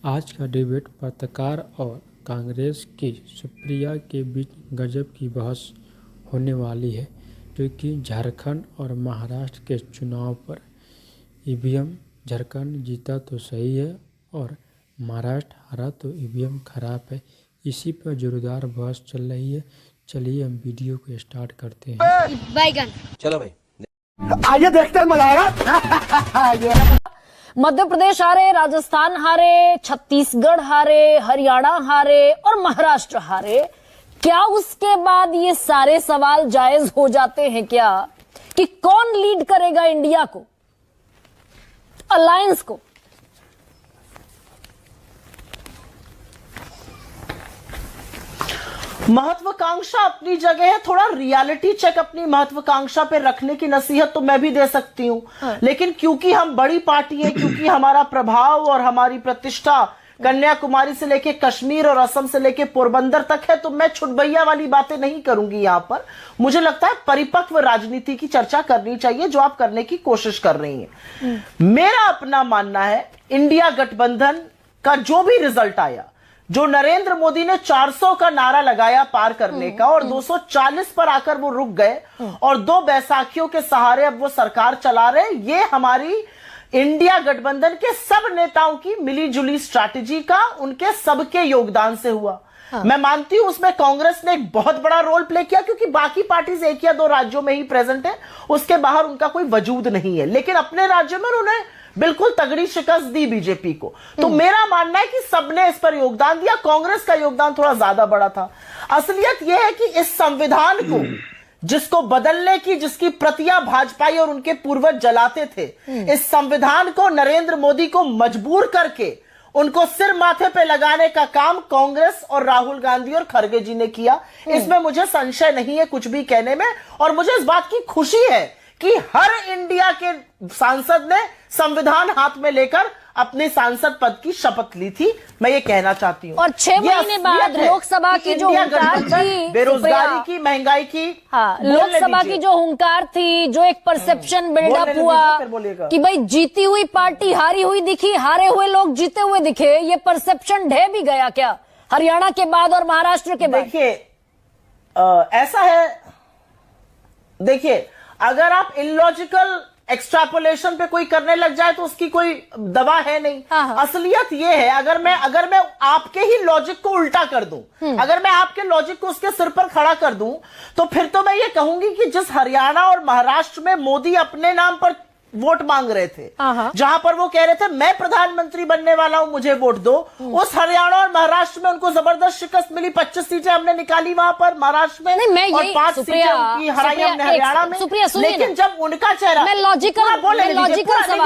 आज का डिबेट पत्रकार और कांग्रेस की सुप्रिया के बीच गजब की बहस होने वाली है, क्योंकि झारखंड और महाराष्ट्र के चुनाव पर ईवीएम झारखंड जीता तो सही है और महाराष्ट्र हारा तो ईवीएम खराब है। इसी पर जोरदार बहस चल रही है। चलिए हम वीडियो को स्टार्ट करते हैं। बैगन चलो भाई आइए देखते हैं, मजा आएगा। मध्य प्रदेश हारे, राजस्थान हारे, छत्तीसगढ़ हारे, हरियाणा हारे और महाराष्ट्र हारे। क्या उसके बाद ये सारे सवाल जायज हो जाते हैं क्या कि कौन लीड करेगा इंडिया को, अलायंस को? महत्वाकांक्षा अपनी जगह है, थोड़ा रियलिटी चेक अपनी महत्वाकांक्षा पे रखने की नसीहत तो मैं भी दे सकती हूँ। लेकिन क्योंकि हम बड़ी पार्टी है, क्योंकि हमारा प्रभाव और हमारी प्रतिष्ठा कन्याकुमारी से लेके कश्मीर और असम से लेके पोरबंदर तक है, तो मैं छुटभैया वाली बातें नहीं करूंगी। यहां पर मुझे लगता है परिपक्व राजनीति की चर्चा करनी चाहिए, जो आप करने की कोशिश कर रही हैं। मेरा अपना मानना है, इंडिया गठबंधन का जो भी रिजल्ट आया, जो नरेंद्र मोदी ने 400 का नारा लगाया पार करने का और 240 पर आकर वो रुक गए और 2 बैसाखियों के सहारे अब वो सरकार चला रहे, ये हमारी इंडिया गठबंधन के सब नेताओं की मिलीजुली स्ट्रैटेजी का, उनके सबके योगदान से हुआ। मैं मानती हूं उसमें कांग्रेस ने एक बहुत बड़ा रोल प्ले किया, क्योंकि बाकी पार्टीज 1 या 2 राज्यों में ही प्रेजेंट है, उसके बाहर उनका कोई वजूद नहीं है। लेकिन अपने राज्य में उन्होंने बिल्कुल तगड़ी शिकस्त दी बीजेपी को। तो मेरा मानना है कि सबने इस पर योगदान दिया। कांग्रेस का योगदान थोड़ा ज्यादा बड़ा था। असलियत यह है कि इस संविधान को जिसको बदलने की, जिसकी प्रतियां भाजपाई और उनके पूर्वज जलाते थे, इस संविधान को नरेंद्र मोदी को मजबूर करके उनको सिर माथे पे लगाने का काम कांग्रेस और राहुल गांधी और खड़गे जी ने किया। इसमें मुझे संशय नहीं है कुछ भी कहने में। और मुझे इस बात की खुशी है कि हर इंडिया के सांसद ने संविधान हाथ में लेकर अपने सांसद पद की शपथ ली थी। मैं ये कहना चाहती हूँ। और 6 महीने बाद लोकसभा की जो हुंकार थी, बेरोजगारी की, महंगाई की, लोकसभा की जो हुंकार थी, जो एक परसेप्शन बिल्डअप हुआ कि भाई जीती हुई पार्टी हारी हुई दिखी, हारे हुए लोग जीते हुए दिखे, ये परसेप्शन ढह भी गया क्या हरियाणा के बाद और महाराष्ट्र के बाद? देखिए ऐसा है, देखिए अगर आप इलॉजिकल एक्सट्रापोलेशन पे कोई करने लग जाए तो उसकी कोई दवा है नहीं। असलियत ये है, अगर मैं आपके ही लॉजिक को उल्टा कर दूं, अगर मैं आपके लॉजिक को उसके सिर पर खड़ा कर दूं, तो फिर तो मैं ये कहूंगी कि जिस हरियाणा और महाराष्ट्र में मोदी अपने नाम पर वोट मांग रहे थे, जहां पर वो कह रहे थे मैं प्रधानमंत्री बनने वाला हूं, मुझे वोट दो, उस हरियाणा और महाराष्ट्र में उनको जबरदस्त शिकस्त मिली। 25 सीटें हमने निकाली वहां पर महाराष्ट्र में, और 5 सीटें उनकी हराई हमने हरियाणा में। लेकिन जब उनका चेहरा, लॉजिकल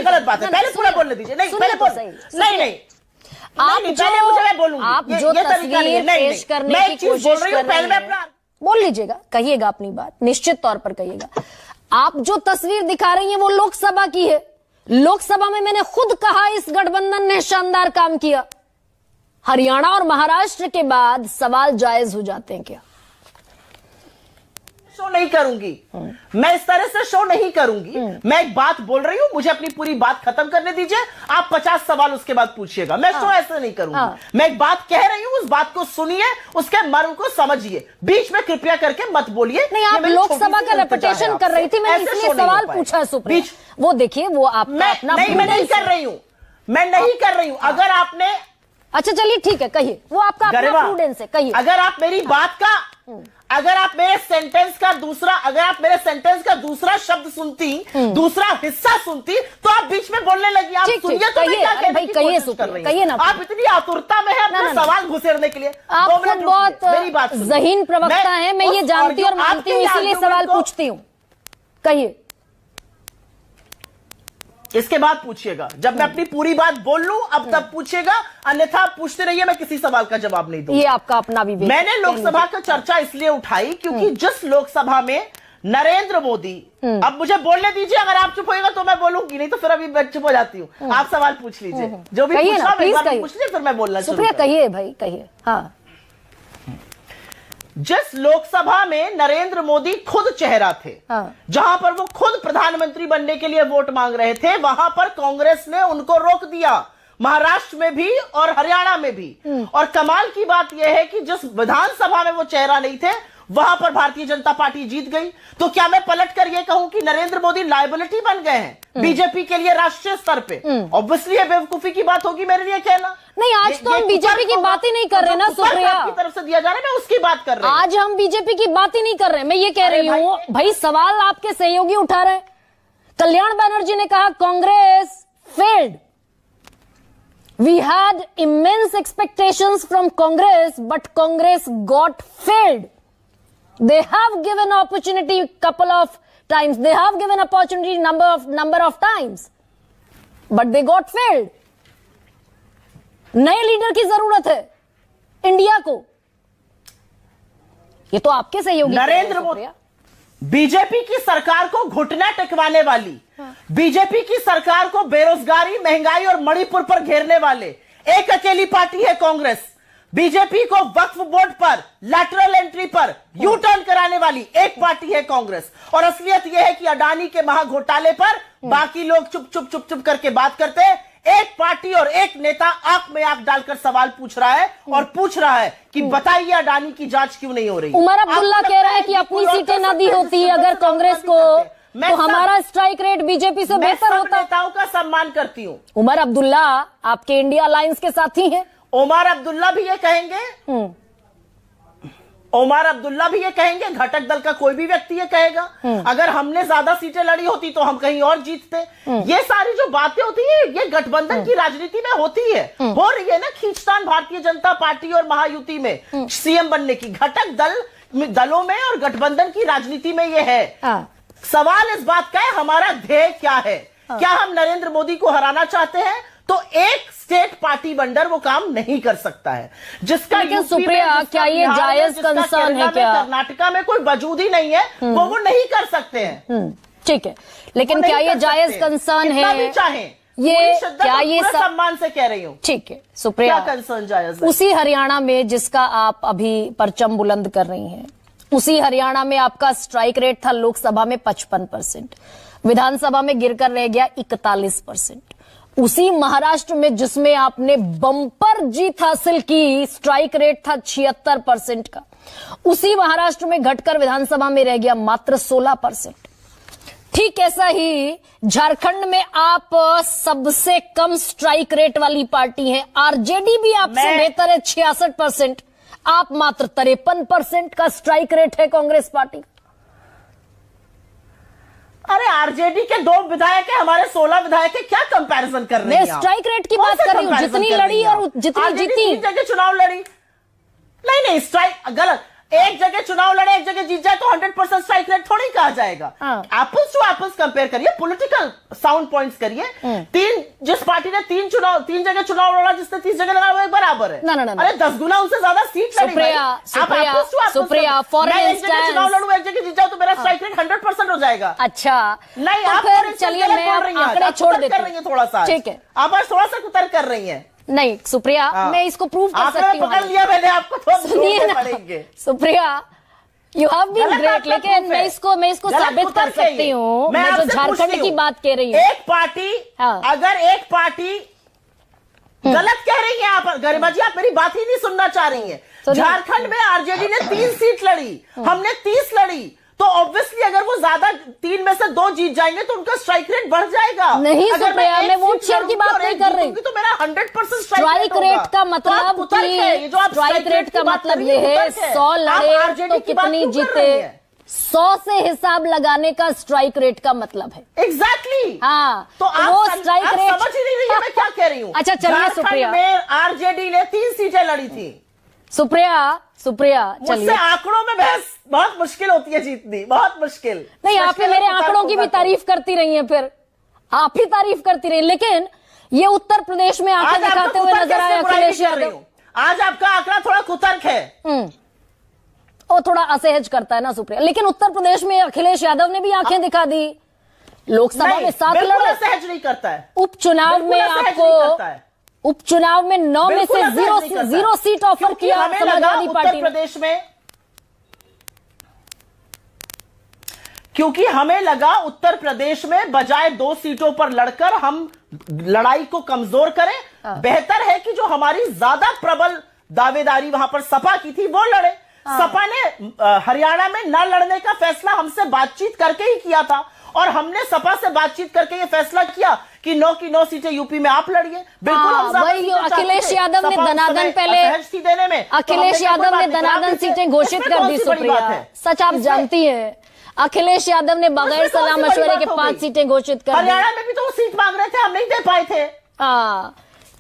गलत बात है, पहले पूरा बोलने दीजिए। नहीं आप जो तस्वीर पेश करने की कोशिश कर रहे हैं, बोल लीजिएगा, कहिएगा अपनी बात, निश्चित तौर पर कहिएगा। आप जो तस्वीर दिखा रही हैं वो लोकसभा की है। लोकसभा में मैंने खुद कहा इस गठबंधन ने शानदार काम किया। हरियाणा और महाराष्ट्र के बाद सवाल जायज हो जाते हैं क्या? शो नहीं करूंगी मैं, इस तरह से शो नहीं करूंगी। मैं एक बात बोल रही हूं, मुझे अपनी पूरी बात खत्म करने दीजिए। आप 50 सवाल उसके बाद पूछिएगा। मैं शो ऐसे नहीं करूंगी। मैं एक बात कह रही हूं, उस बात को सुनिए, उसके मर्म को समझिए, बीच में कृपया करके मत बोलिए। नहीं, आप लोकसभा का रेपुटेशन कर रही थी, मैंने इसलिए सवाल पूछा सुप्रिया। वो देखिए, वो आपका अपना, मैं नहीं कर रही हूं, मैं नहीं कर रही हूं। अगर आपने, अच्छा चलिए ठीक है, कहिए, वो आपका अपना प्रूडेंस है, कहिए। अगर आप मेरी बात का, अगर आप मेरे सेंटेंस का दूसरा शब्द सुनती, दूसरा हिस्सा सुनती, तो आप बीच में बोलने लगी। आप सुनिए तो मैं क्या कहने की कोशिश कर रही हूं। आप इतनी आतुरता में है अपने सवाल घुसेड़ने के लिए। आप खुद बहुत ज़हीन प्रवक्ता हैं, मैं ये जानती और मानती हूँ, इसीलिए सवाल पूछती हूँ। कहिए। इसके बाद पूछिएगा, जब मैं अपनी पूरी बात बोल लूं अब तब पूछिएगा, अन्यथा आप पूछते रहिए, मैं किसी सवाल का जवाब नहीं दूंगा। ये आपका अपना विवेक। मैंने लोकसभा का चर्चा इसलिए उठाई क्योंकि जिस लोकसभा में नरेंद्र मोदी, अब मुझे बोलने दीजिए, अगर आप चुप होएगा तो मैं बोलूंगी, नहीं तो फिर अभी मैं चुप हो जाती हूँ। आप सवाल पूछ लीजिए, जो भी पूछना पूछ लीजिए, फिर मैं बोलना शुरू करूंगा। कहिए भाई, कहिए। हाँ, जिस लोकसभा में नरेंद्र मोदी खुद चेहरा थे, जहां पर वो खुद प्रधानमंत्री बनने के लिए वोट मांग रहे थे, वहां पर कांग्रेस ने उनको रोक दिया। महाराष्ट्र में भी और हरियाणा में भी। और कमाल की बात यह है कि जिस विधानसभा में वो चेहरा नहीं थे वहां पर भारतीय जनता पार्टी जीत गई। तो क्या मैं पलट कर यह कहूं कि नरेंद्र मोदी लायबिलिटी बन गए हैं बीजेपी के लिए राष्ट्रीय स्तर पे? ऑब्वियसली ये बेवकूफी की बात होगी मेरे लिए कहना। नहीं, आज तो हम बीजेपी की बात ही नहीं कर रहे ना सुप्रिया, की तरफ से दिया जा रहा है, मैं उसकी बात कर रहा हूं। आज हम बीजेपी की बात ही नहीं कर रहे हैं। मैं ये कह रही हूं भाई, सवाल आपके सहयोगी उठा रहे हैं। कल्याण बनर्जी ने कहा Congress failed, we had immense expectations from Congress but Congress got failed. They have given opportunity couple of times. They have given opportunity number of times, but they got failed. नए लीडर की जरूरत है इंडिया को। ये तो आपके सहयोगी नरेंद्र मोदी, बीजेपी की सरकार को घुटना टेकवाने वाली, बीजेपी की सरकार को बेरोजगारी, महंगाई और मणिपुर पर घेरने वाले एक अकेली पार्टी है कांग्रेस। बीजेपी को वक्फ बोर्ड पर लैटरल एंट्री पर यू टर्न कराने वाली एक पार्टी है कांग्रेस। और असलियत यह है कि अडानी के महाघोटाले पर बाकी लोग चुप करके बात करते हैं। एक पार्टी और एक नेता आंख में आंख डालकर सवाल पूछ रहा है और पूछ रहा है कि बताइए अडानी की जांच क्यों नहीं हो रही। उमर अब्दुल्ला कह रहे हैं कि अपनी सीटें न दी होती अगर कांग्रेस को, तो हमारा स्ट्राइक रेट बीजेपी से बेहतर होता। नेताओं का सम्मान करती हूं। उमर अब्दुल्ला आपके इंडिया अलायंस के साथी हैं। ओमर अब्दुल्ला भी ये कहेंगे, ओमर अब्दुल्ला भी ये कहेंगे, घटक दल का कोई भी व्यक्ति ये कहेगा अगर हमने ज्यादा सीटें लड़ी होती तो हम कहीं और जीतते। ये सारी जो बातें होती है ये गठबंधन की राजनीति में होती है, हो रही है ना खींचतान भारतीय जनता पार्टी और महायुति में सीएम बनने की। घटक दलों में और गठबंधन की राजनीति में ये है। सवाल इस बात का है हमारा ध्येय क्या है? क्या हम नरेंद्र मोदी को हराना चाहते हैं? तो एक स्टेट पार्टी वंडर वो काम नहीं कर सकता है जिसका। लेकिन सुप्रिया, क्या ये जायज कंसर्न है? क्या कर्नाटका में कोई वजूद ही नहीं है, वो नहीं कर सकते हैं। ठीक है, लेकिन क्या ये जायज कंसर्न है? चाहे ये क्या ये सम्मान से कह रही हूं। ठीक है सुप्रिया, क्या कंसर्न जायज है? उसी हरियाणा में जिसका आप अभी परचम बुलंद कर रही हैं, उसी हरियाणा में आपका स्ट्राइक रेट था लोकसभा में 55%, विधानसभा में गिरकर रह गया 41%। उसी महाराष्ट्र में जिसमें आपने बम्पर जीत हासिल की, स्ट्राइक रेट था 76% का, उसी महाराष्ट्र में घटकर विधानसभा में रह गया मात्र 16%। ठीक ऐसा ही झारखंड में आप सबसे कम स्ट्राइक रेट वाली पार्टी हैं। आरजेडी भी आपसे बेहतर है 66%, आप मात्र 53% का स्ट्राइक रेट है कांग्रेस पार्टी। अरे आरजेडी के 2 विधायक है, हमारे 16 विधायक है, क्या कंपैरिजन कर रहे हैं? मैं स्ट्राइक रेट की बात कर रही हूँ, जितनी लड़ी और जितनी जीती। 3 जगह चुनाव लड़ी, नहीं स्ट्राइक गलत। एक जगह चुनाव लड़े, एक जगह जीत जाए तो 100% स्ट्राइक रेट थोड़ी कहा जाएगा। एप्पल्स टू एप्पल्स कंपेयर करिए, पॉलिटिकल साउंड पॉइंट्स करिए। जिस पार्टी ने 3 जगह चुनाव लड़ा, जिसने 30 जगह लड़ा, वो एक बराबर है। ना। अरे 10 गुना उनसे ज्यादा सीट लड़ी। सुप्रिया, फॉर इंस्टेंस चुनाव लड़ू, एक जगह जीत जाओ तो मेरा स्ट्राइक रेट 100% हो जाएगा। अच्छा, नहीं तो आप फिर चलिए मैं आंकड़े छोड़ देती हूँ थोड़ा सा। ठीक है, आप आज थोड़ा सा कुतर कर रही है। नहीं सुप्रिया, मैं इसको प्रूव कर सकती हूँ। पकड़ लिया मैंने आपको, तो सुनिए ना Supriya, you have been great, लेकिन मैं इसको साबित कर सकती हूँ। मैं जो झारखंड की बात कह रही हूँ, एक पार्टी अगर एक पार्टी गलत कह रही है, आप गरिमा जी आप मेरी बात ही नहीं सुनना चाह रही हैं। झारखंड में आरजेडी ने 3 सीट लड़ी, हमने 30 लड़ी, तो ऑब्वियसली अगर वो ज्यादा 3 में से 2 जीत जाएंगे तो उनका स्ट्राइक रेट बढ़ जाएगा। नहीं सुप्रिया, मैं वोट शेयर की बात नहीं कर रही, तो मेरा 100% स्ट्राइक रेट का मतलब स्ट्राइक रेट का मतलब ये है 100 लड़े तो कितनी जीते, 100 से हिसाब लगाने का स्ट्राइक रेट का मतलब है। एग्जैक्टली। हाँ, तो वो स्ट्राइक रेट समझ ही नहीं रही है मैं क्या कह रही हूँ। अच्छा चलिए सुप्रिया, आरजेडी ने 3 सीटें लड़ी थी। सुप्रिया मुझसे आंकड़ों में बहस बहुत मुश्किल होती है जीतनी, बहुत मुश्किल। नहीं, आपने मेरे आंकड़ों की भी तारीफ करती रही है, फिर आप ही तारीफ करती रही, लेकिन ये उत्तर प्रदेश में आंकड़े दिखाते हुए नजर आए अखिलेश यादव। आज आपका आंकड़ा थोड़ा कुतर्क है, वो थोड़ा असहज करता है ना सुप्रिया, लेकिन उत्तर प्रदेश में अखिलेश यादव ने भी आंखें दिखा दी, लोकसभा में 7 लड़े, असहज नहीं करता है। उपचुनाव में आपको उपचुनाव में 9 में से 0 सीट ऑफर किया समाजवादी पार्टी प्रदेश में, क्योंकि हमें लगा उत्तर प्रदेश में बजाय 2 सीटों पर लड़कर हम लड़ाई को कमजोर करें। बेहतर है कि जो हमारी ज्यादा प्रबल दावेदारी वहां पर सपा की थी वो लड़े। सपा ने हरियाणा में न लड़ने का फैसला हमसे बातचीत करके ही किया था और हमने सपा से बातचीत करके ये फैसला किया कि 9 की 9 सीटें यूपी में आप लड़िए। बिल्कुल हम वही अखिलेश यादव ने दनादन पहले देने में अखिलेश यादव ने दनादन सीटें घोषित कर दी। सुप्रिया, सच आप जानती हैं अखिलेश यादव ने बगैर सलाह मशवरे के 5 सीटें घोषित कर दी। हरियाणा में भी तो वो सीट मांग रहे थे, हम नहीं दे पाए थे।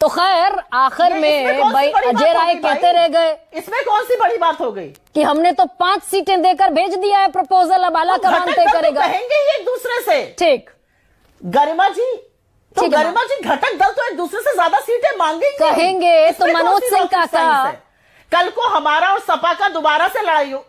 तो खैर आखिर में भाई अजय राय कहते रह गए। इसमें कौन सी बड़ी बात हो गई कि हमने तो 5 सीटें देकर भेज दिया है प्रपोजल, अब आला कमान तय करेगा। कहेंगे ही एक दूसरे से। ठीक, गरिमा जी तो गरिमा जी घटक दल तो एक दूसरे से ज्यादा सीटें मांगेंगे, कहेंगे तो मनोज सिंह काका कल को हमारा और सपा का दोबारा से लड़ाई हो।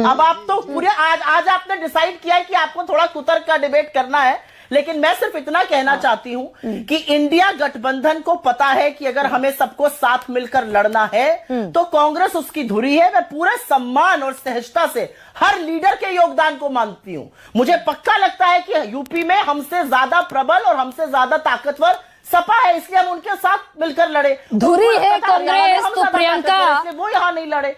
अब आप तो पूरे आज आपने डिसाइड किया है कि आपको थोड़ा कुतर्क का डिबेट करना है, लेकिन मैं सिर्फ इतना कहना चाहती हूं कि इंडिया गठबंधन को पता है कि अगर हमें सबको साथ मिलकर लड़ना है तो कांग्रेस उसकी धुरी है। मैं पूरे सम्मान और सहजता से हर लीडर के योगदान को मानती हूं। मुझे पक्का लगता है कि यूपी में हमसे ज्यादा प्रबल और हमसे ज्यादा ताकतवर सपा है, इसलिए हम उनके साथ मिलकर लड़े। धुरी है कांग्रेस तो प्रियंका वो यहां नहीं लड़े।